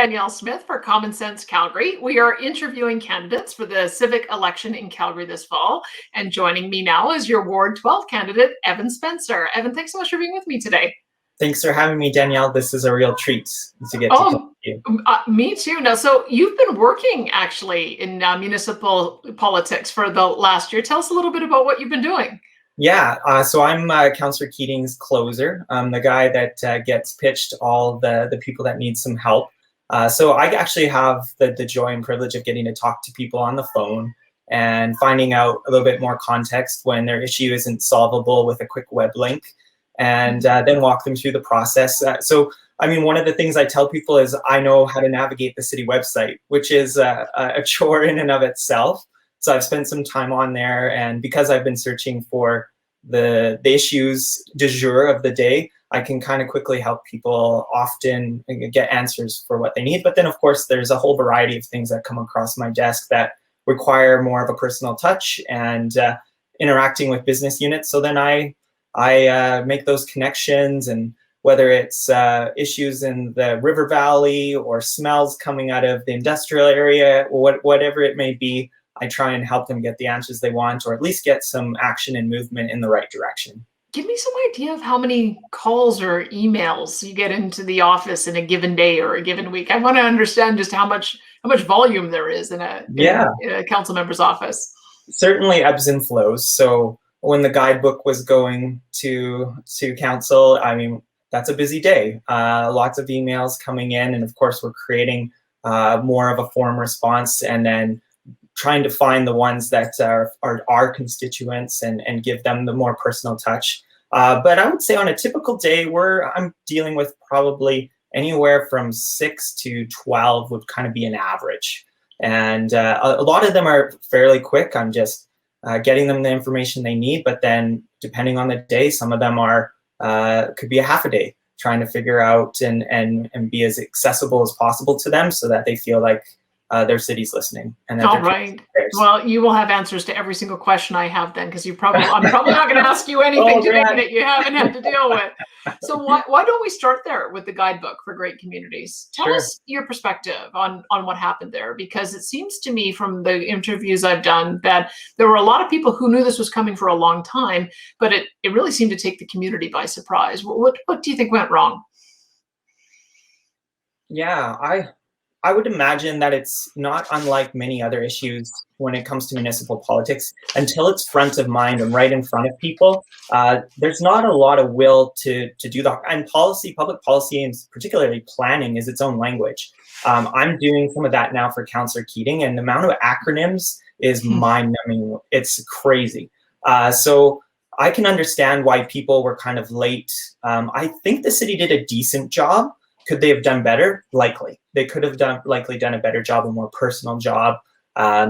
Danielle Smith for Common Sense Calgary. We are interviewing candidates for the civic election in Calgary this fall. And joining me now is your Ward 12 candidate, Evan Spencer. Evan, thanks so much for being with me today. Thanks for having me, Danielle. This is a real treat to get to talk to you. Me too. Now, so you've been working actually in municipal politics for the last year. Tell us a little bit about what you've been doing. Yeah, so I'm Councillor Keating's closer. I'm the guy that gets pitched all the people that need some help. So I actually have the joy and privilege of getting to talk to people on the phone and finding out a little bit more context when their issue isn't solvable with a quick web link, and then walk them through the process. So, I mean, one of the things I tell people is I know how to navigate the city website, which is a chore in and of itself. So I've spent some time on there, and because I've been searching for the issues du jour of the day, I can kind of quickly help people often get answers for what they need. But then, of course, there's a whole variety of things that come across my desk that require more of a personal touch and interacting with business units. So then I make those connections, and whether it's issues in the river valley or smells coming out of the industrial area, or whatever it may be, I try and help them get the answers they want, or at least get some action and movement in the right direction. Give me some idea of how many calls or emails you get into the office in a given day or a given week. I want to understand just how much volume there is in a council member's office. Certainly ebbs and flows. So when the guidebook was going to council, I mean, that's a busy day. Lots of emails coming in, and of course we're creating more of a form response, and then trying to find the ones that are our constituents and give them the more personal touch. But I would say on a typical day, I'm dealing with probably anywhere from 6 to 12 would kind of be an average. And a lot of them are fairly quick. I'm just getting them the information they need. But then depending on the day, some of them could be a half a day trying to figure out and be as accessible as possible to them so that they feel like their city's listening. And all right. Well, you will have answers to every single question I have then, because I'm probably not going to ask you anything today that you haven't had to deal with. So why don't we start there with the guidebook for great communities? Tell us your perspective on what happened there, because it seems to me from the interviews I've done that there were a lot of people who knew this was coming for a long time, but it really seemed to take the community by surprise. What do you think went wrong? Yeah, I would imagine that it's not unlike many other issues when it comes to municipal politics. Until it's front of mind and right in front of people, there's not a lot of will to do that. And public policy, and particularly planning, is its own language. I'm doing some of that now for Councillor Keating, and the amount of acronyms is mind-numbing. It's crazy. So I can understand why people were kind of late. I think the city did a decent job. Could they have done better? Likely. They could have likely done a better job, a more personal job,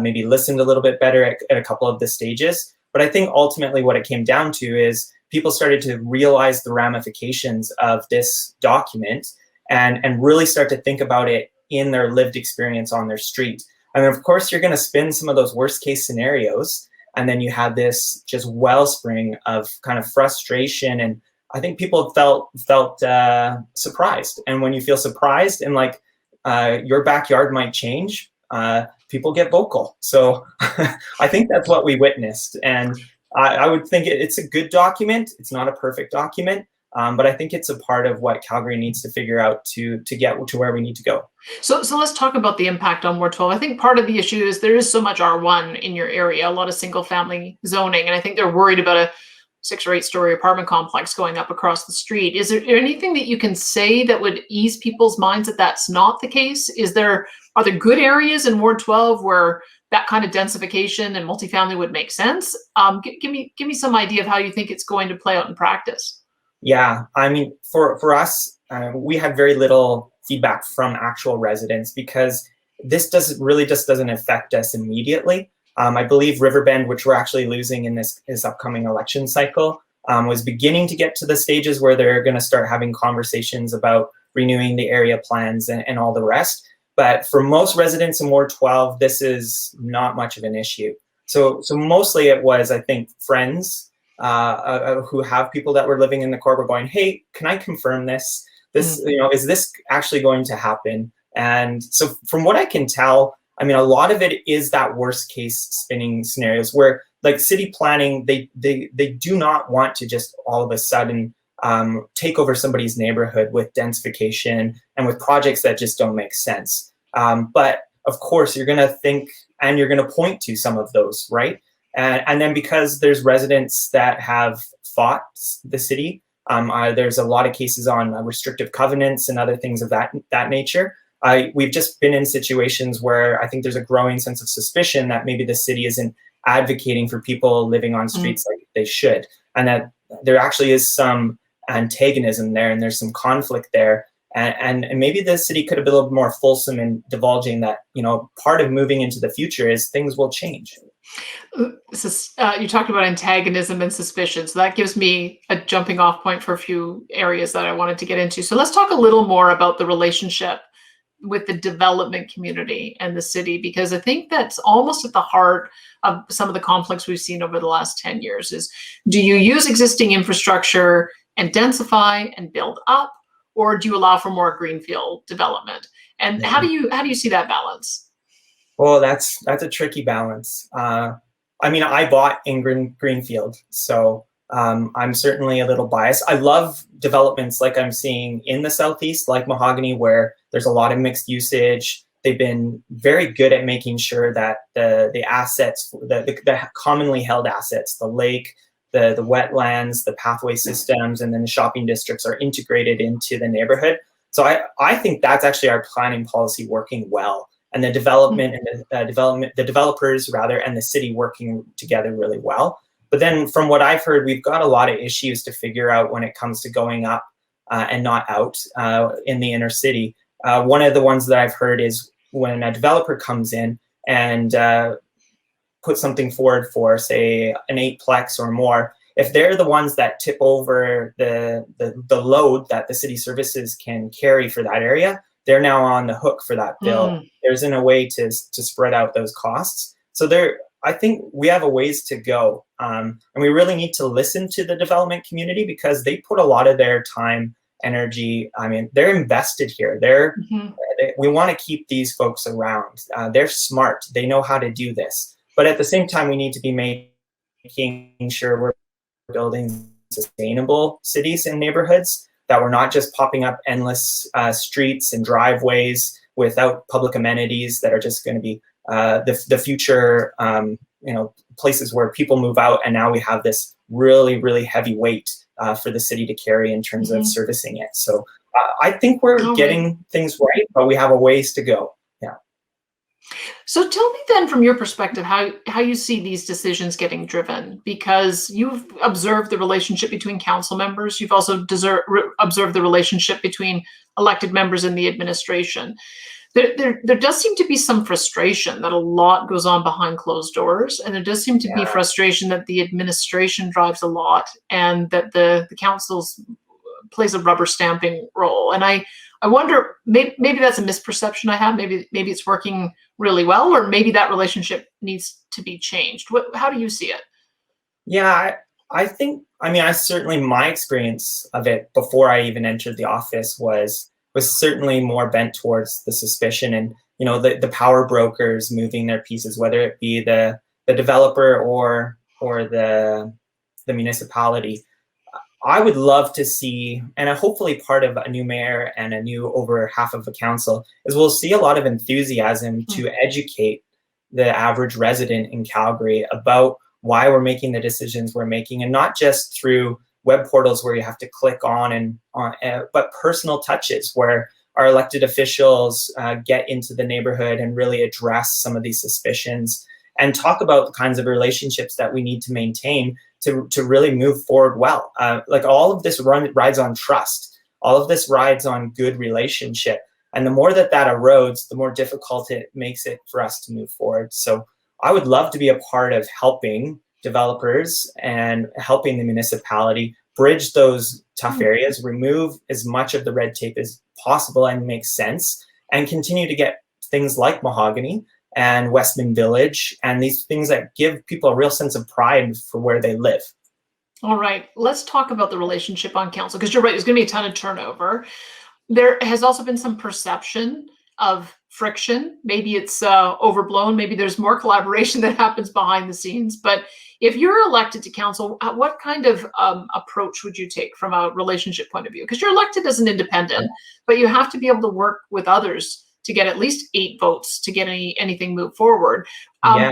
maybe listened a little bit better at a couple of the stages. But I think ultimately what it came down to is people started to realize the ramifications of this document and really start to think about it in their lived experience on their street. And of course, you're going to spin some of those worst case scenarios, and then you have this just wellspring of kind of frustration, and I think people felt surprised. And when you feel surprised and like your backyard might change, people get vocal. So I think that's what we witnessed. And I would think it's a good document. It's not a perfect document, but I think it's a part of what Calgary needs to figure out to get to where we need to go. So let's talk about the impact on Ward 12. I think part of the issue is there is so much R1 in your area, a lot of single family zoning. And I think they're worried about a 6 or 8 story apartment complex going up across the street. Is there anything that you can say that would ease people's minds that that's not the case? Are there good areas in Ward 12 where that kind of densification and multifamily would make sense? Give me some idea of how you think it's going to play out in practice. Yeah, I mean, for us, we had very little feedback from actual residents because this doesn't affect us immediately. I believe Riverbend, which we're actually losing in this upcoming election cycle, was beginning to get to the stages where they're going to start having conversations about renewing the area plans and all the rest. But for most residents in Ward 12, this is not much of an issue. So mostly it was, I think, friends who have people that were living in the core were going, hey, can I confirm this? Is this actually going to happen? And so from what I can tell, I mean, a lot of it is that worst case spinning scenarios where like city planning, they do not want to just all of a sudden take over somebody's neighborhood with densification and with projects that just don't make sense. But of course, you're going to think and you're going to point to some of those, right? And then because there's residents that have fought the city, there's a lot of cases on restrictive covenants and other things of that nature. We've just been in situations where I think there's a growing sense of suspicion that maybe the city isn't advocating for people living on streets like they should, and that there actually is some antagonism there and there's some conflict there. And maybe the city could have been a little more fulsome in divulging that, you know, part of moving into the future is things will change. You talked about antagonism and suspicion, so that gives me a jumping off point for a few areas that I wanted to get into. So let's talk a little more about the relationship with the development community and the city, because I think that's almost at the heart of some of the conflicts we've seen over the last 10 years is, do you use existing infrastructure and densify and build up, or do you allow for more greenfield development? And how do you see that balance? Well, that's a tricky balance. I mean, I bought in Greenfield, so I'm certainly a little biased. I love developments like I'm seeing in the Southeast, like Mahogany, where there's a lot of mixed usage. They've been very good at making sure that the assets, the commonly held assets, the lake, the wetlands, the pathway systems, and then the shopping districts are integrated into the neighborhood. So I think that's actually our planning policy working well. And the development and the developers rather, and the city working together really well. But then from what I've heard, we've got a lot of issues to figure out when it comes to going up and not out in the inner city. One of the ones that I've heard is when a developer comes in and puts something forward for, say, an 8-plex or more, if they're the ones that tip over the load that the city services can carry for that area, they're now on the hook for that bill. There isn't a way to spread out those costs. So I think we have a ways to go. And we really need to listen to the development community because they put a lot of their time, energy. I mean, they're invested here. We want to keep these folks around. They're smart. They know how to do this. But at the same time, we need to be making sure we're building sustainable cities and neighborhoods, that we're not just popping up endless streets and driveways without public amenities that are just going to be the future, places where people move out. And now we have this really, really heavy weight for the city to carry in terms of servicing it. So I think we're getting things right, but we have a ways to go. Yeah. So tell me then, from your perspective, how you see these decisions getting driven, because you've observed the relationship between council members. You've also observed the relationship between elected members and the administration. There does seem to be some frustration that a lot goes on behind closed doors, and there does seem to be frustration that the administration drives a lot and that the councils plays a rubber stamping role. And I wonder, maybe that's a misperception I have. Maybe it's working really well, or maybe that relationship needs to be changed. How do you see it? Yeah, I think, I certainly, my experience of it before I even entered the office was certainly more bent towards the suspicion and, the power brokers moving their pieces, whether it be the developer or the municipality. I would love to see, and hopefully part of a new mayor and a new over half of the council, is we'll see a lot of enthusiasm to educate the average resident in Calgary about why we're making the decisions we're making, and not just through web portals where you have to click on, but personal touches where our elected officials get into the neighborhood and really address some of these suspicions and talk about the kinds of relationships that we need to maintain to really move forward well. Like all of this rides on trust. All of this rides on good relationship. And the more that erodes, the more difficult it makes it for us to move forward. So I would love to be a part of helping developers and helping the municipality bridge those tough areas, remove as much of the red tape as possible and make sense, and continue to get things like Mahogany and Westman Village, and these things that give people a real sense of pride for where they live. All right, let's talk about the relationship on council, because you're right, there's going to be a ton of turnover. There has also been some perception of friction. Maybe it's overblown. Maybe there's more collaboration that happens behind the scenes. But if you're elected to council, what kind of approach would you take from a relationship point of view? Because you're elected as an independent, but you have to be able to work with others to get at least 8 votes to get anything moved forward. Yeah.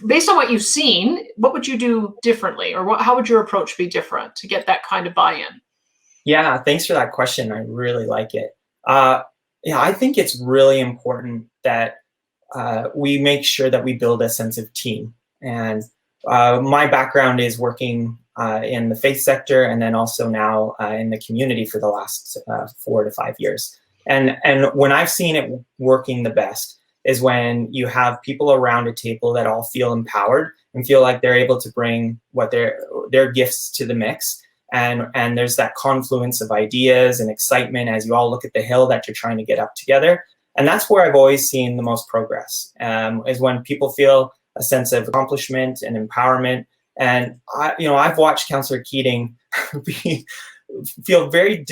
Based on what you've seen, what would you do differently, or how would your approach be different to get that kind of buy-in? Yeah, thanks for that question. I really like it. Yeah, I think it's really important that we make sure that we build a sense of team. And my background is working in the faith sector, and then also now in the community for the last 4 to 5 years. And when I've seen it working the best is when you have people around a table that all feel empowered and feel like they're able to bring what their gifts to the mix. And there's that confluence of ideas and excitement as you all look at the hill that you're trying to get up together. And that's where I've always seen the most progress, is when people feel a sense of accomplishment and empowerment. And I've watched Councillor Keating feel very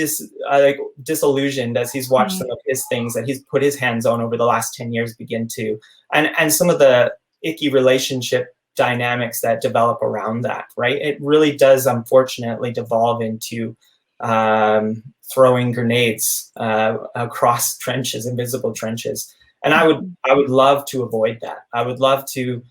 disillusioned as he's watched some of his things that he's put his hands on over the last 10 years begin to, and some of the icky relationship dynamics that develop around that, right? It really does unfortunately devolve into throwing grenades across trenches, invisible trenches. And I would love to avoid that. I would love to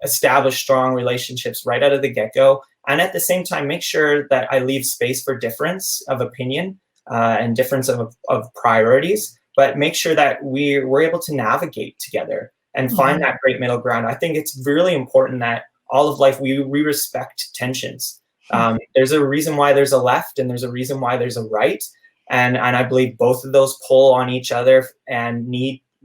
establish strong relationships right out of the get-go, and at the same time make sure that I leave space for difference of opinion and difference of priorities, but make sure that we're able to navigate together and find that great middle ground. I think it's really important that all of life we respect tensions. There's a reason why there's a left and there's a reason why there's a right, and I believe both of those pull on each other and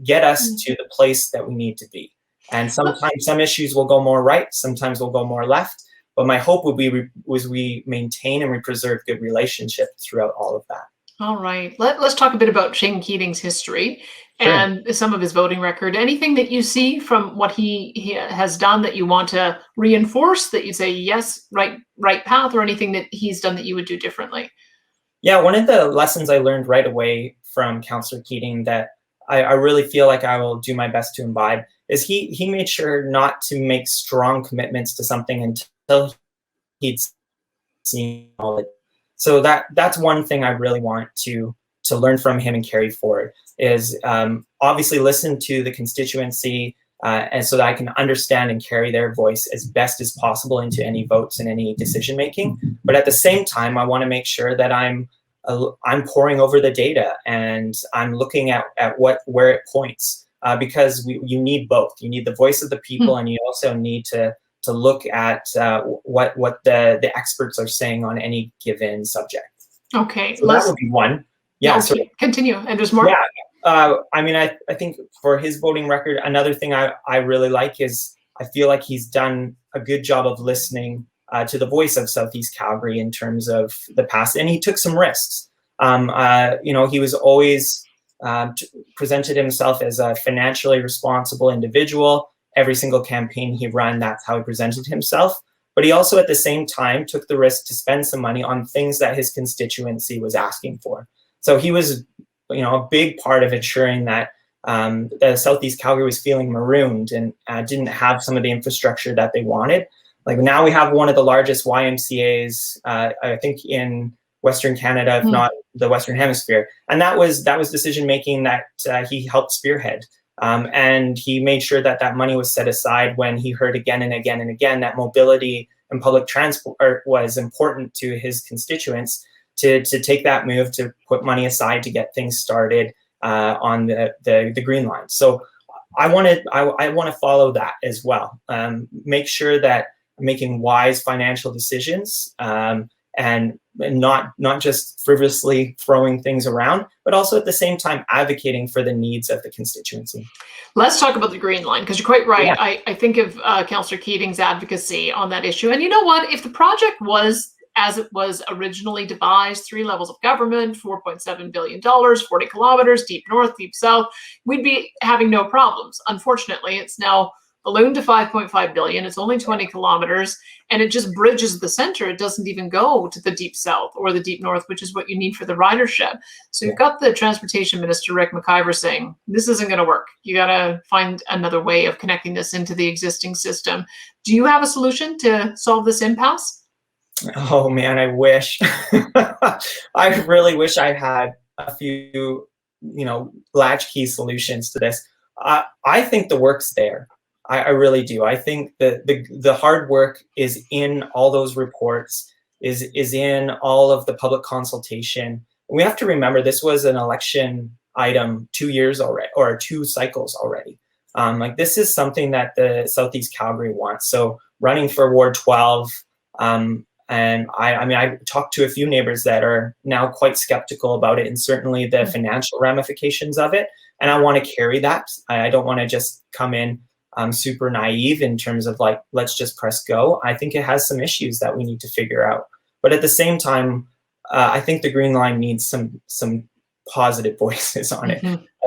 get us to the place that we need to be. And sometimes some issues will go more right, sometimes we'll go more left. But my hope would be we maintain and we preserve good relationship throughout all of that. All right. Let's talk a bit about Shane Keating's history and some of his voting record. Anything that you see from what he has done that you want to reinforce, that you say, yes, right path, or anything that he's done that you would do differently? Yeah, one of the lessons I learned right away from Councillor Keating that I really feel like I will do my best to imbibe is he made sure not to make strong commitments to something until he'd seen all it. So that's one thing I really want to learn from him and carry forward is obviously listen to the constituency and so that I can understand and carry their voice as best as possible into any votes and any decision making. But at the same time, I want to make sure that I'm poring over the data and I'm looking at where it points because you need both. You need the voice of the people and you also need to look at what the experts are saying on any given subject. Okay, so that would be one. Yeah, okay. So continue. And there's more. Yeah, I mean, I think for his voting record, another thing I really like is I feel like he's done a good job of listening to the voice of Southeast Calgary in terms of the past, and he took some risks. He was always presented himself as a financially responsible individual. Every single campaign he ran, that's how he presented himself. But he also, at the same time, took the risk to spend some money on things that his constituency was asking for. So he was, a big part of ensuring that the Southeast Calgary was feeling marooned and didn't have some of the infrastructure that they wanted. Like now we have one of the largest YMCAs, I think, in Western Canada, if not the Western Hemisphere. And that was decision making that he helped spearhead. And he made sure that money was set aside when he heard again and again and again that mobility and public transport was important to his constituents to take that move to put money aside to get things started on the Green Line. So I want to follow that as well. Make sure that I'm making wise financial decisions and not just frivolously throwing things around, but also at the same time advocating for the needs of the constituency. Let's talk about the Green Line, because you're quite right. Yeah. I think of Councillor Keating's advocacy on that issue. And you know what? If the project was as it was originally devised, 3 levels of government, $4.7 billion, 40 kilometers, deep north, deep south, we'd be having no problems. Unfortunately, it's now balloon to 5.5 billion. It's only 20 kilometers, and it just bridges the center. It doesn't even go to the deep south or the deep north, which is what you need for the ridership. So you've got the transportation minister, Rick McIver, saying, this isn't going to work. You got to find another way of connecting this into the existing system. Do you have a solution to solve this impasse? Oh man, I wish. I really wish I had a few, latchkey solutions to this. I think the work's there. I really do. I think that the hard work is in all those reports, is in all of the public consultation. We have to remember this was an election item 2 years already, or 2 cycles already. Like this is something that the Southeast Calgary wants. So running for Ward 12, and I talked to a few neighbors that are now quite skeptical about it, and certainly the financial ramifications of it. And I want to carry that. I don't want to just come in super naive in terms of like, let's just press go. I think it has some issues that we need to figure out. But at the same time, I think the Green Line needs some positive voices on it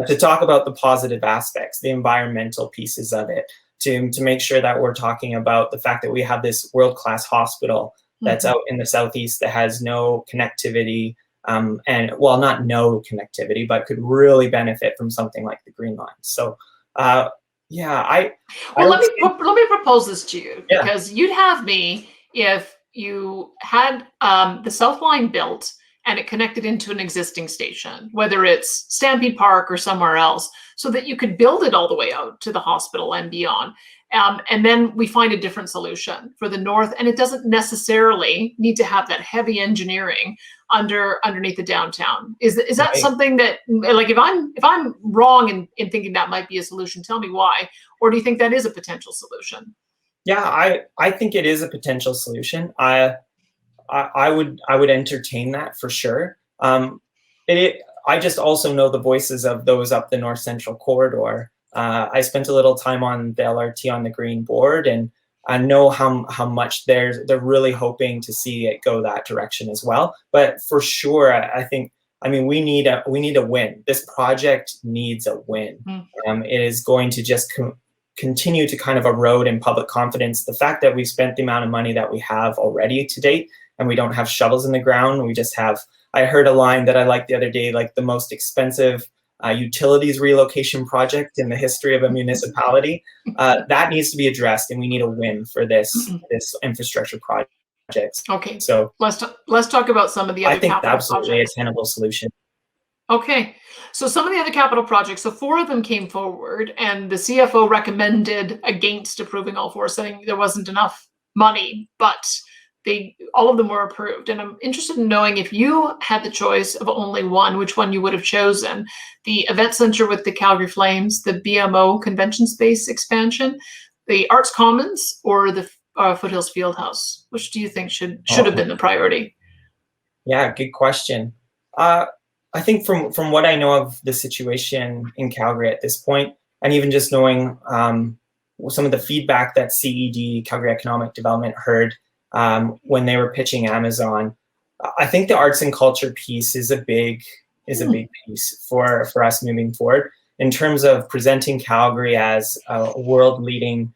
to talk about the positive aspects, the environmental pieces of it, to make sure that we're talking about the fact that we have this world-class hospital that's out in the Southeast that has no connectivity, and well, not no connectivity, but could really benefit from something like the Green Line. So, let me propose this to you, Yeah. because you'd have me if you had the South Line built and it connected into an existing station, whether it's Stampede Park or somewhere else, so that you could build it all the way out to the hospital and beyond. And then we find a different solution for the north, and it doesn't necessarily need to have that heavy engineering underneath the downtown. Is that Right. something that, like, if I'm wrong in thinking that might be a solution, tell me why, or do you think that is a potential solution? Yeah, I think it is a potential solution. I would entertain that for sure. I just also know the voices of those up the North Central corridor. I spent a little time on the LRT on the Green Board, and I know how much they're really hoping to see it go that direction as well. But for sure, I think, we need a win. This project needs a win. It is going to just continue to kind of erode in public confidence. The fact that we've spent the amount of money that we have already to date, and we don't have shovels in the ground. We just have, I heard a line that I liked the other day, like the most expensive utilities relocation project in the history of a municipality. That needs to be addressed, and we need a win for this infrastructure project. Okay, So let's talk about some of the other I think capital absolutely projects. a tenable solution. Okay, so some of the other capital projects, so 4 of them came forward, and the CFO recommended against approving all 4, saying there wasn't enough money, but all of them were approved. And I'm interested in knowing, if you had the choice of only one, which one you would have chosen: the event center with the Calgary Flames, the BMO convention space expansion, the Arts Commons, or the Foothills Fieldhouse. Which do you think should have been the priority? Yeah, good question. I think from what I know of the situation in Calgary at this point, and even just knowing some of the feedback that CED, Calgary Economic Development, heard when they were pitching Amazon, I think the arts and culture piece is a big piece for us moving forward in terms of presenting Calgary as a world-leading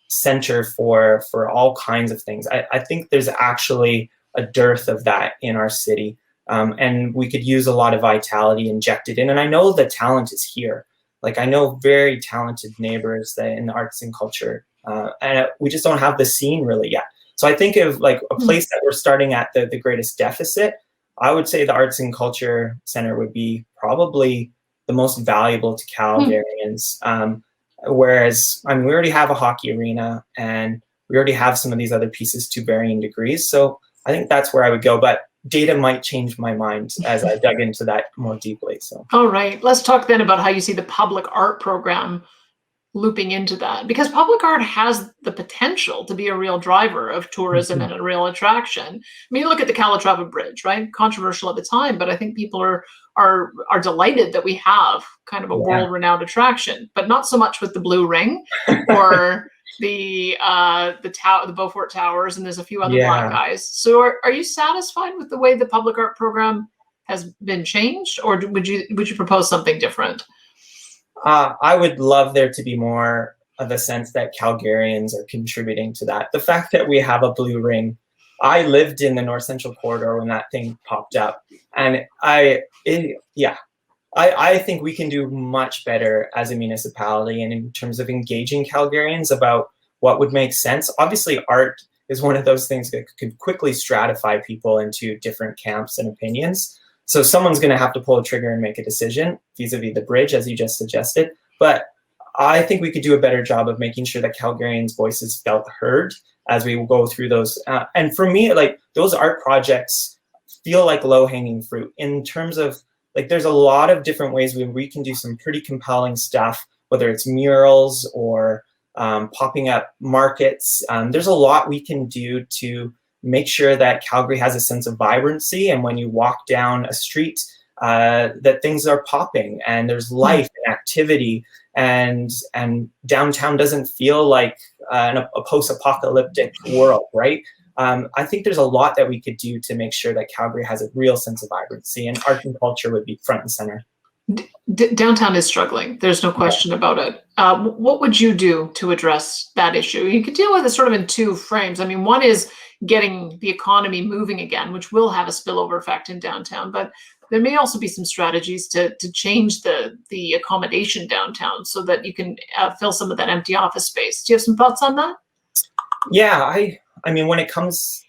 center for all kinds of things. I think there's actually a dearth of that in our city. And we could use a lot of vitality injected in. And I know the talent is here. Like, I know very talented neighbors that in the arts and culture, and we just don't have the scene really yet. So I think of like a place that we're starting at the greatest deficit. I would say the Arts and Culture Center would be probably the most valuable to Calgarians. Whereas, we already have a hockey arena, and we already have some of these other pieces to varying degrees. So I think that's where I would go. But data might change my mind as I dug into that more deeply. So, all right, let's talk then about how you see the public art program looping into that, because public art has the potential to be a real driver of tourism and a real attraction. You look at the Calatrava Bridge, right? Controversial at the time, but I think people are delighted that we have kind of a world-renowned attraction, but not so much with the Blue Ring or the Beaufort Towers, and there's a few other black guys. So are you satisfied with the way the public art program has been changed, or would you propose something different? I would love there to be more a sense that Calgarians are contributing to that. The fact that we have a blue ring, I lived in the North Central Corridor when that thing popped up, and I think we can do much better as a municipality and in terms of engaging Calgarians about what would make sense. Obviously, art is one of those things that could quickly stratify people into different camps and opinions. So someone's going to have to pull a trigger and make a decision vis-a-vis the bridge, as you just suggested. But I think we could do a better job of making sure that Calgarians' voices felt heard as we go through those. And for me, like, those art projects feel like low-hanging fruit in terms of, like, there's a lot of different ways we can do some pretty compelling stuff, whether it's murals or popping up markets. There's a lot we can do to make sure that Calgary has a sense of vibrancy, and when you walk down a street, that things are popping and there's life and activity, and downtown doesn't feel like a post-apocalyptic world, right? I think there's a lot that we could do to make sure that Calgary has a real sense of vibrancy, and art and culture would be front and center. Downtown is struggling. There's no question about it. What would you do to address that issue? You could deal with it sort of in two frames. I mean, one is getting the economy moving again, which will have a spillover effect in downtown, but there may also be some strategies to change the accommodation downtown so that you can fill some of that empty office space. Do you have some thoughts on that? Yeah, I mean, when it comes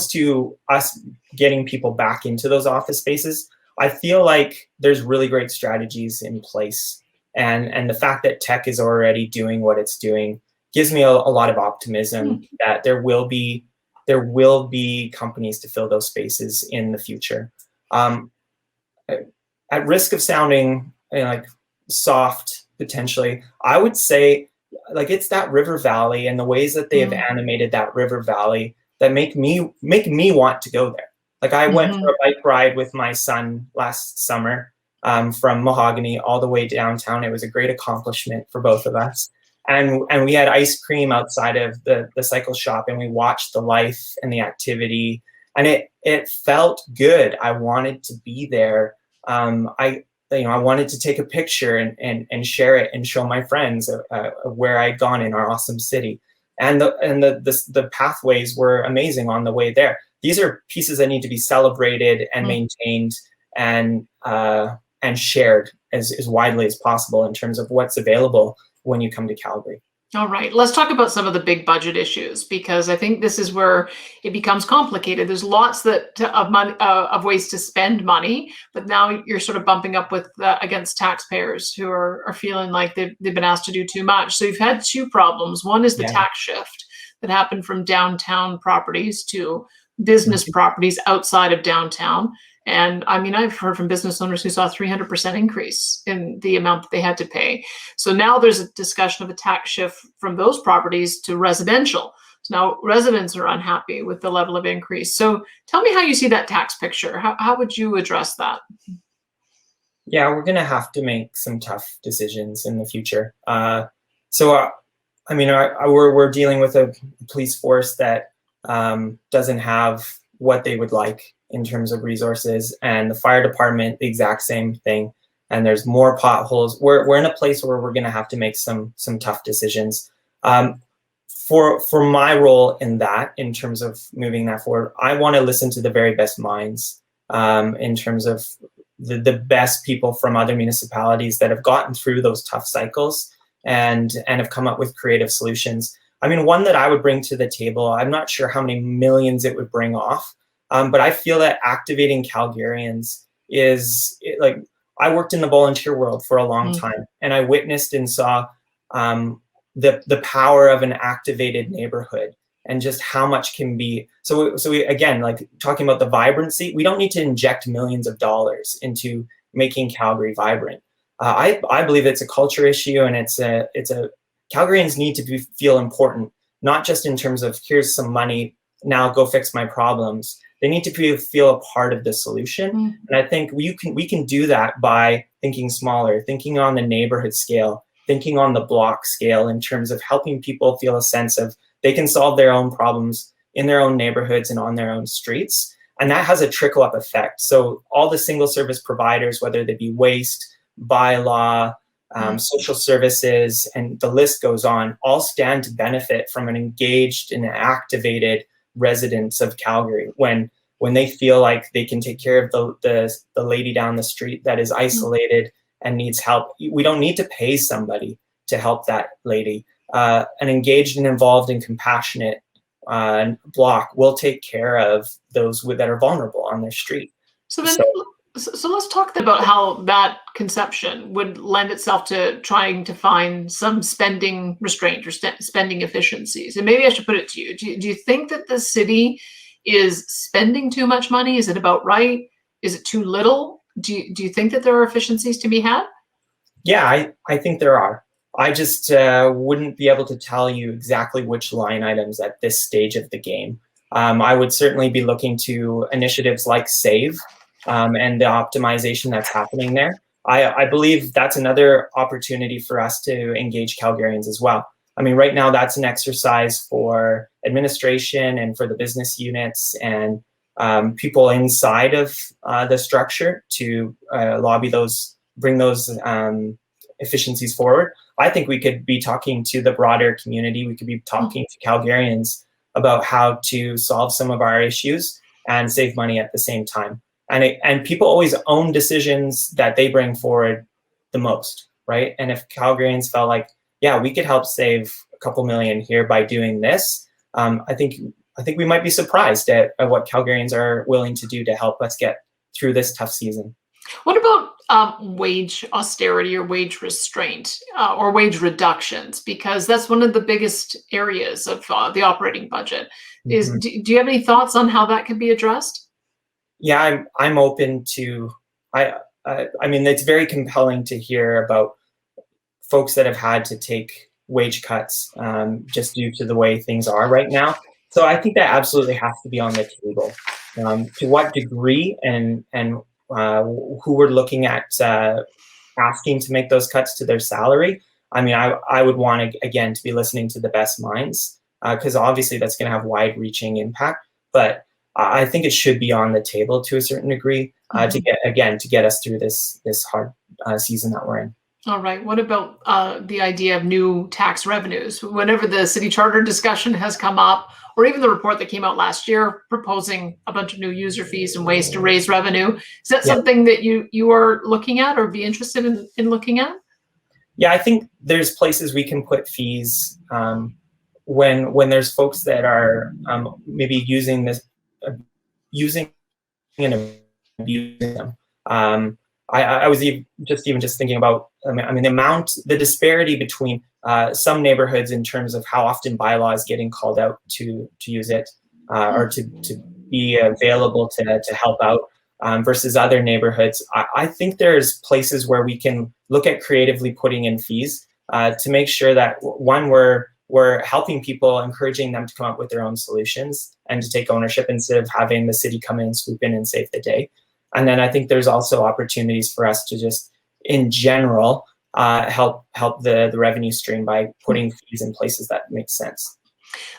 to us getting people back into those office spaces, I feel like there's really great strategies in place, and the fact that tech is already doing what it's doing gives me a lot of optimism that there will be companies to fill those spaces in the future. At risk of sounding like soft potentially, I would say, like, it's that river valley and the ways that they have animated that river valley that make me want to go there. Like, I went for a bike ride with my son last summer from Mahogany all the way downtown. It was a great accomplishment for both of us. And we had ice cream outside of the cycle shop, and we watched the life and the activity, and it felt good. I wanted to be there. I wanted to take a picture and share it and show my friends where I'd gone in our awesome city. And the pathways were amazing on the way there. These are pieces that need to be celebrated and maintained and shared as widely as possible in terms of what's available when you come to Calgary. All right, let's talk about some of the big budget issues, because I think this is where it becomes complicated. There's lots of ways to spend money, but now you're sort of bumping up with against taxpayers who are feeling like they've been asked to do too much. So you've had two problems. One is the tax shift that happened from downtown properties to business properties outside of downtown. And I mean, I've heard from business owners who saw a 300% increase in the amount that they had to pay. So now there's a discussion of a tax shift from those properties to residential. So now residents are unhappy with the level of increase. So tell me how you see that tax picture. How would you address that? Yeah, we're going to have to make some tough decisions in the future. I mean, we're dealing with a police force that doesn't have what they would like in terms of resources, and the fire department, the exact same thing. And there's more potholes. We're in a place where we're going to have to make some tough decisions. For my role in that, in terms of moving that forward, I want to listen to the very best minds in terms of the best people from other municipalities that have gotten through those tough cycles and have come up with creative solutions. I mean, one that I would bring to the table, I'm not sure how many millions it would bring off, but I feel that activating Calgarians like, I worked in the volunteer world for a long time, and I witnessed and saw the power of an activated neighborhood and just how much can be. So we, again, like, talking about the vibrancy, we don't need to inject millions of dollars into making Calgary vibrant. I believe it's a culture issue, and it's a Calgarians need to feel important, not just in terms of, here's some money, now go fix my problems. They need to feel a part of the solution. And I think we can do that by thinking smaller, thinking on the neighborhood scale, thinking on the block scale, in terms of helping people feel a sense of they can solve their own problems in their own neighborhoods and on their own streets. And that has a trickle-up effect. So all the single service providers, whether they be waste, bylaw, social services, and the list goes on, all stand to benefit from an engaged and activated residents of Calgary when they feel like they can take care of the lady down the street that is isolated and needs help. We don't need to pay somebody to help that lady. An engaged and involved and compassionate block will take care of those that are vulnerable on their street. So let's talk about how that conception would lend itself to trying to find some spending restraint or spending efficiencies. And maybe I should put it to you. Do you think that the city is spending too much money? Is it about right? Is it too little? Do you think that there are efficiencies to be had? Yeah, I think there are. I just wouldn't be able to tell you exactly which line items at this stage of the game. I would certainly be looking to initiatives like SAVE and the optimization that's happening there. I believe that's another opportunity for us to engage Calgarians as well. I mean, right now that's an exercise for administration and for the business units and people inside of the structure to bring those efficiencies forward. I think we could be talking to the broader community. We could be talking to Calgarians about how to solve some of our issues and save money at the same time. And people always own decisions that they bring forward the most, right? And if Calgarians felt like, yeah, we could help save a couple million here by doing this, I think we might be surprised at what Calgarians are willing to do to help us get through this tough season. What about wage austerity or wage restraint or wage reductions? Because that's one of the biggest areas of the operating budget. Do you have any thoughts on how that could be addressed? Yeah, I'm open to. I mean, it's very compelling to hear about folks that have had to take wage cuts just due to the way things are right now. So I think that absolutely has to be on the table. To what degree and who we're looking at asking to make those cuts to their salary. I mean, I would want to, again, to be listening to the best minds because obviously that's going to have wide-reaching impact. But I think it should be on the table to a certain degree to get us through this hard season that we're in. All right. What about the idea of new tax revenues? Whenever the city charter discussion has come up, or even the report that came out last year proposing a bunch of new user fees and ways to raise revenue, is that something that you are looking at or be interested in looking at? Yeah, I think there's places we can put fees when there's folks that are maybe using and abusing them. I was just thinking about, I mean, the disparity between some neighborhoods in terms of how often bylaws getting called out to use it or to be available to help out versus other neighborhoods. I think there's places where we can look at creatively putting in fees to make sure that, one, we're helping people, encouraging them to come up with their own solutions and to take ownership instead of having the city come in, swoop in, and save the day. And then I think there's also opportunities for us to just, in general, help the revenue stream by putting fees in places that make sense.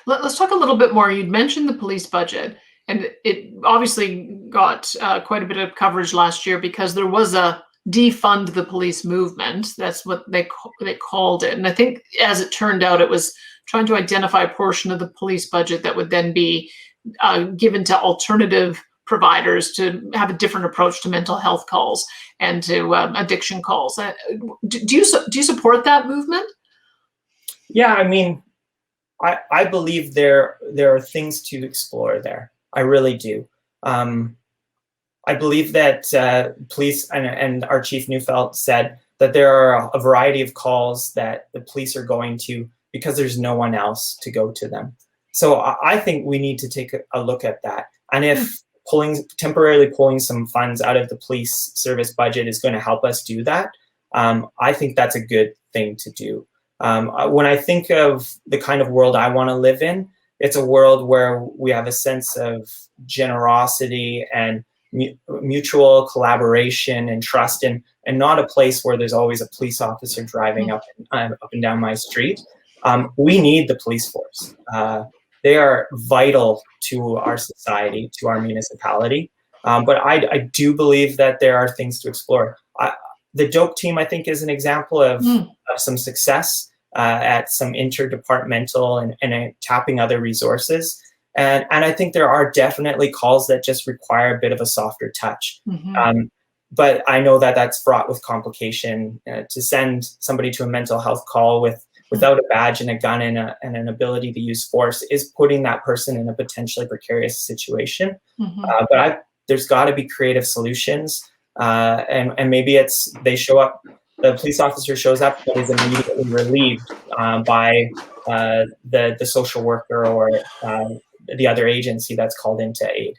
Let's talk a little bit more. You'd mentioned the police budget, and it obviously got quite a bit of coverage last year because there was a defund the police movement. That's what they called it. And I think, as it turned out, it was trying to identify a portion of the police budget that would then be given to alternative providers to have a different approach to mental health calls and to addiction calls. Do you support that movement? Yeah, I mean, I believe there are things to explore there. I really do. I believe that police and our chief Neufeld said that there are a variety of calls that the police are going to because there's no one else to go to them. So I think we need to take a look at that. And if temporarily pulling some funds out of the police service budget is going to help us do that, I think that's a good thing to do. When I think of the kind of world I want to live in, it's a world where we have a sense of generosity and mutual collaboration and trust, and not a place where there's always a police officer driving up and down my street. We need the police force. They are vital to our society, to our municipality. But I do believe that there are things to explore. The DOPE team, I think, is an example of some success at some interdepartmental and tapping other resources. And I think there are definitely calls that just require a bit of a softer touch. But I know that that's fraught with complication. To send somebody to a mental health call without a badge and a gun and an ability to use force is putting that person in a potentially precarious situation. But there's got to be creative solutions. And maybe it's they show up, the police officer shows up but is immediately relieved by the social worker or the other agency that's called into aid.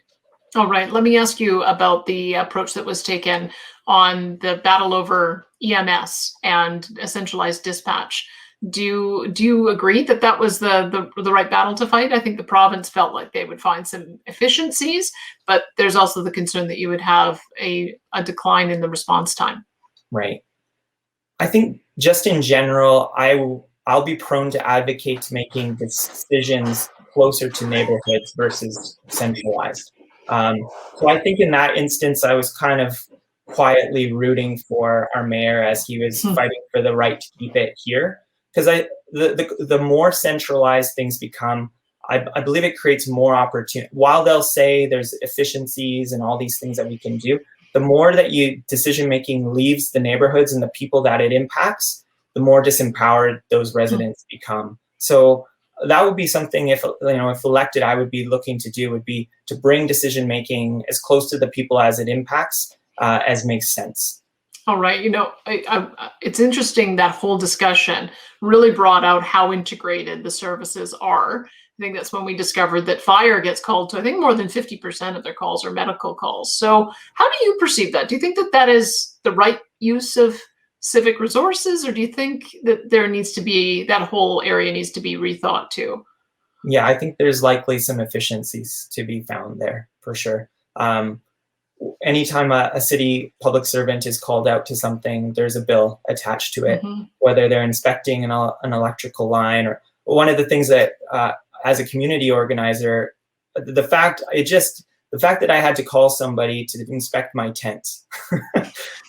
All right. Let me ask you about the approach that was taken on the battle over EMS and a centralized dispatch. Do you agree that that was the right battle to fight? I think the province felt like they would find some efficiencies, but there's also the concern that you would have a decline in the response time. Right. I think just in general, I'll be prone to advocate to making decisions closer to neighborhoods versus centralized. So I think in that instance, I was kind of quietly rooting for our mayor as he was fighting for the right to keep it here. Because the more centralized things become, I believe it creates more opportunity. While they'll say there's efficiencies and all these things that we can do, the more that decision-making leaves the neighborhoods and the people that it impacts, the more disempowered those residents become. So that would be something, if elected, I would be looking to do, would be to bring decision-making as close to the people as it impacts as makes sense. All right. It's interesting that whole discussion really brought out how integrated the services are. I think that's when we discovered that fire gets called to, I think more than 50% of their calls are medical calls. So how do you perceive that? Do you think that that is the right use of civic resources, or do you think that there needs to be, that whole area needs to be rethought too? Yeah, I think there's likely some efficiencies to be found there for sure. Anytime a city public servant is called out to something, there's a bill attached to it, whether they're inspecting an electrical line. Or one of the things that as a community organizer, the fact that I had to call somebody to inspect my tent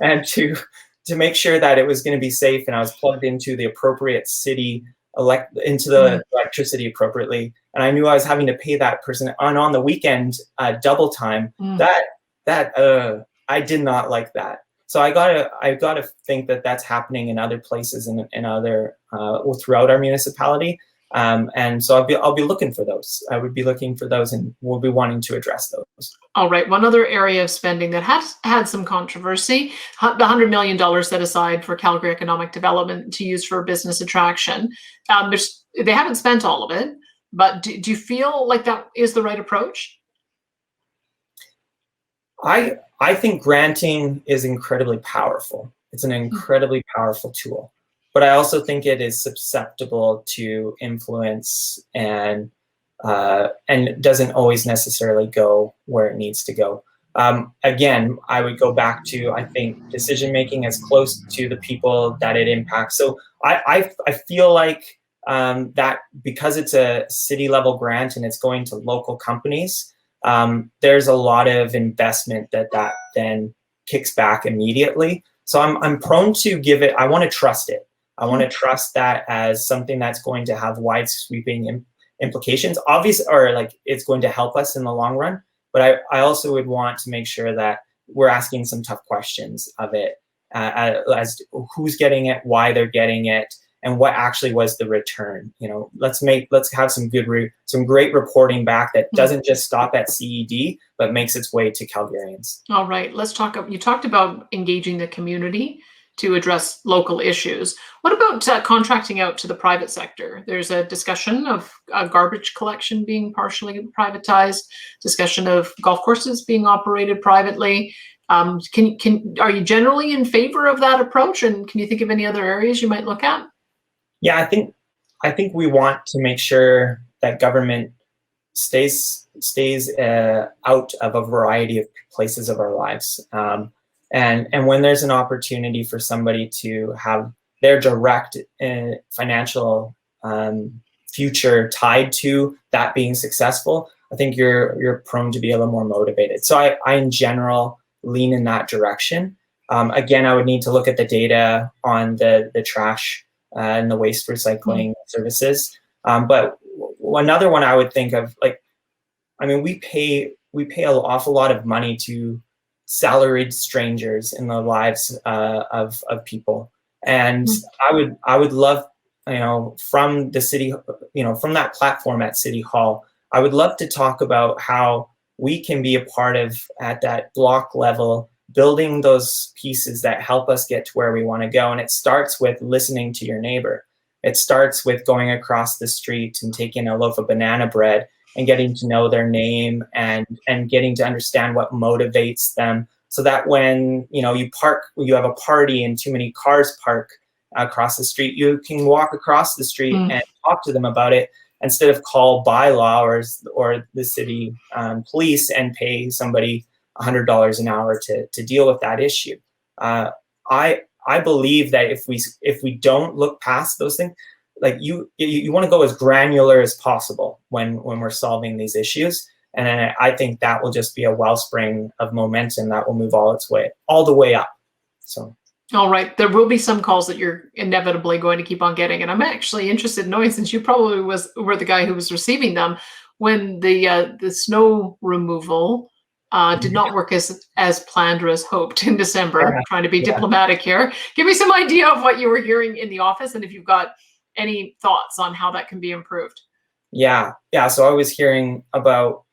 and to make sure that it was going to be safe and I was plugged into the appropriate city into the electricity appropriately, and I knew I was having to pay that person on the weekend double time. That I did not like that. So I gotta think that that's happening in other places and other throughout our municipality. And so I'll be looking for those. I would be looking for those, and we'll be wanting to address those. All right. One other area of spending that has had some controversy, the $100 million set aside for Calgary economic development to use for business attraction. They haven't spent all of it, but do you feel like that is the right approach? I think granting is incredibly powerful. It's an incredibly powerful tool. But I also think it is susceptible to influence and doesn't always necessarily go where it needs to go. Again, I would go back to, I think, decision-making as close to the people that it impacts. So I feel like that because it's a city-level grant and it's going to local companies, there's a lot of investment that then kicks back immediately. So I'm prone to give it, I want to trust it. I want to trust that as something that's going to have wide sweeping implications, obvious, or like it's going to help us in the long run. But I also would want to make sure that we're asking some tough questions of it, as to who's getting it, why they're getting it, and what actually was the return. Let's have some great reporting back that doesn't just stop at CED, but makes its way to Calgarians. All right, let's talk. You talked about engaging the community to address local issues. What about contracting out to the private sector? There's a discussion of garbage collection being partially privatized, discussion of golf courses being operated privately. Are you generally in favor of that approach? And can you think of any other areas you might look at? Yeah, I think we want to make sure that government stays out of a variety of places of our lives. And when there's an opportunity for somebody to have their direct financial future tied to that being successful, I think you're prone to be a little more motivated. So I in general lean in that direction. Again, I would need to look at the data on the trash and the waste recycling services. But another one I would think of, like, I mean, we pay an awful lot of money to salaried strangers in the lives of people, and I would love, from the city, from that platform at City Hall, I would love to talk about how we can be a part of, at that block level, building those pieces that help us get to where we want to go. And it starts with listening to your neighbor. It starts with going across the street and taking a loaf of banana bread and getting to know their name, and getting to understand what motivates them, so that when you have a party and too many cars park across the street, you can walk across the street and talk to them about it, instead of call bylaw or the city police and pay somebody $100 an hour to deal with that issue. I believe that if we don't look past those things, like you want to go as granular as possible when we're solving these issues. And I think that will just be a wellspring of momentum that will move all the way up. So. All right. There will be some calls that you're inevitably going to keep on getting. And I'm actually interested in knowing, since you probably were the guy who was receiving them, when the snow removal did not work as planned or as hoped in December, trying to be diplomatic here. Give me some idea of what you were hearing in the office, and if you've got any thoughts on how that can be improved. Yeah. So I was hearing about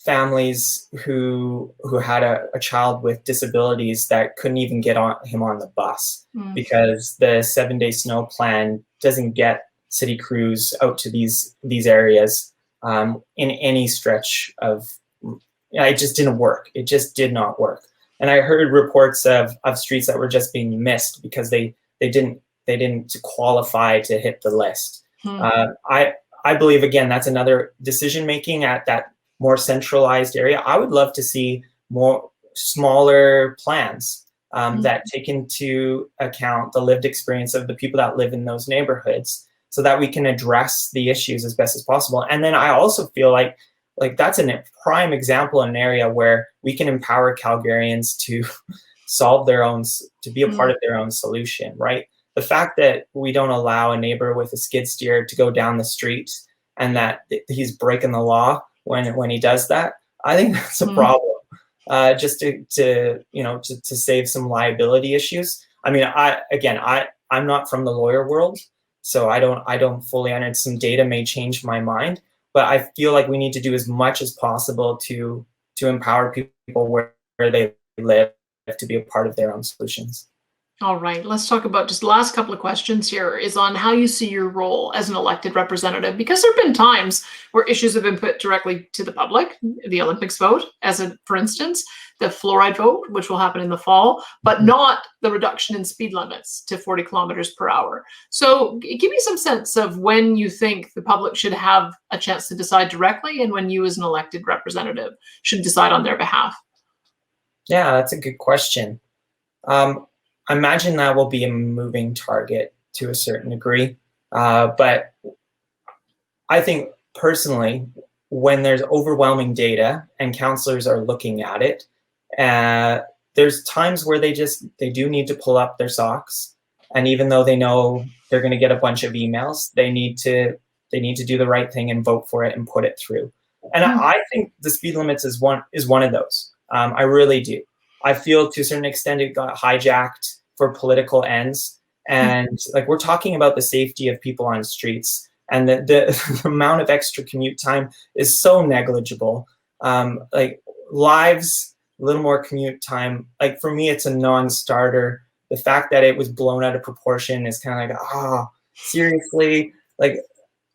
families who had a child with disabilities that couldn't even get him on the bus because the 7-day snow plan doesn't get city crews out to these areas in any stretch of. It just didn't work. It just did not work. And I heard reports of streets that were just being missed because they didn't qualify to hit the list. I believe, again, that's another decision making at that more centralized area. I would love to see more smaller plans that take into account the lived experience of the people that live in those neighborhoods, so that we can address the issues as best as possible. And then I also feel like that's a prime example in an area where we can empower Calgarians to solve to be a part of their own solution, right? The fact that we don't allow a neighbor with a skid steer to go down the street and that he's breaking the law when he does that, I think that's a problem. Just to save some liability issues. I mean, I'm not from the lawyer world, so I don't fully understand. Some data may change my mind, but I feel like we need to do as much as possible to empower people where they live to be a part of their own solutions. All right, let's talk about just the last couple of questions here is on how you see your role as an elected representative, because there have been times where issues have been put directly to the public, the Olympics vote, for instance, the fluoride vote, which will happen in the fall, but not the reduction in speed limits to 40 kilometers per hour. So give me some sense of when you think the public should have a chance to decide directly and when you as an elected representative should decide on their behalf. Yeah, that's a good question. I imagine that will be a moving target to a certain degree. But I think personally, when there's overwhelming data and counselors are looking at it, there's times where they do need to pull up their socks. And even though they know they're going to get a bunch of emails, they need to do the right thing and vote for it and put it through. And I think the speed limits is one of those. I really do. I feel to a certain extent it got hijacked for political ends. And we're talking about the safety of people on streets, and the amount of extra commute time is so negligible. Lives, a little more commute time. For me, it's a non-starter. The fact that it was blown out of proportion is kind of seriously?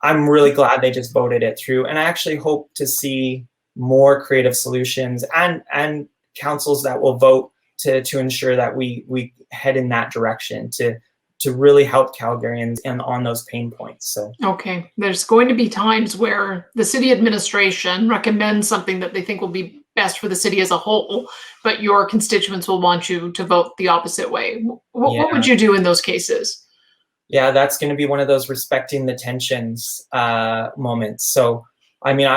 I'm really glad they just voted it through. And I actually hope to see more creative solutions and councils that will vote to ensure that we head in that direction to really help Calgarians and on those pain points. So okay, there's going to be times where the city administration recommends something that they think will be best for the city as a whole, but your constituents will want you to vote the opposite way. What would you do in those cases? Yeah, that's going to be one of those respecting the tensions moments. So, I mean,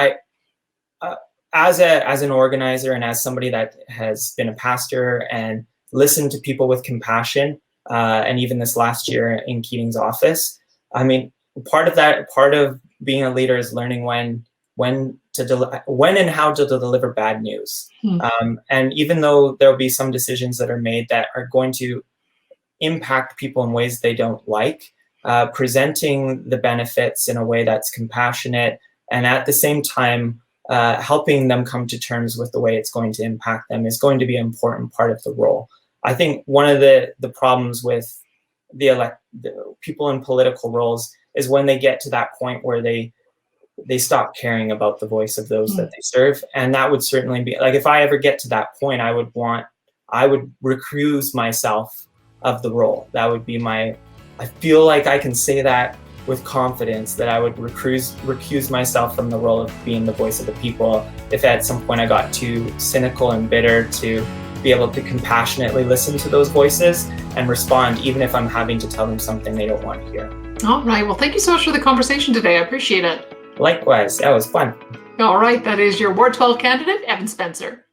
as an organizer and as somebody that has been a pastor and listen to people with compassion. And even this last year in Keating's office, I mean, part of being a leader is learning when and how to deliver bad news. And even though there will be some decisions that are made that are going to impact people in ways they don't like, presenting the benefits in a way that's compassionate and at the same time helping them come to terms with the way it's going to impact them is going to be an important part of the role. I think one of the problems with the people in political roles is when they get to that point where they stop caring about the voice of those that they serve. And that would certainly be, like, if I ever get to that point, I would recuse myself of the role. That would be I feel like I can say that with confidence, that I would recuse myself from the role of being the voice of the people if at some point I got too cynical and bitter to be able to compassionately listen to those voices and respond, even if I'm having to tell them something they don't want to hear. All right. Well, thank you so much for the conversation today. I appreciate it. Likewise. That was fun. All right. That is your Ward 12 candidate, Evan Spencer.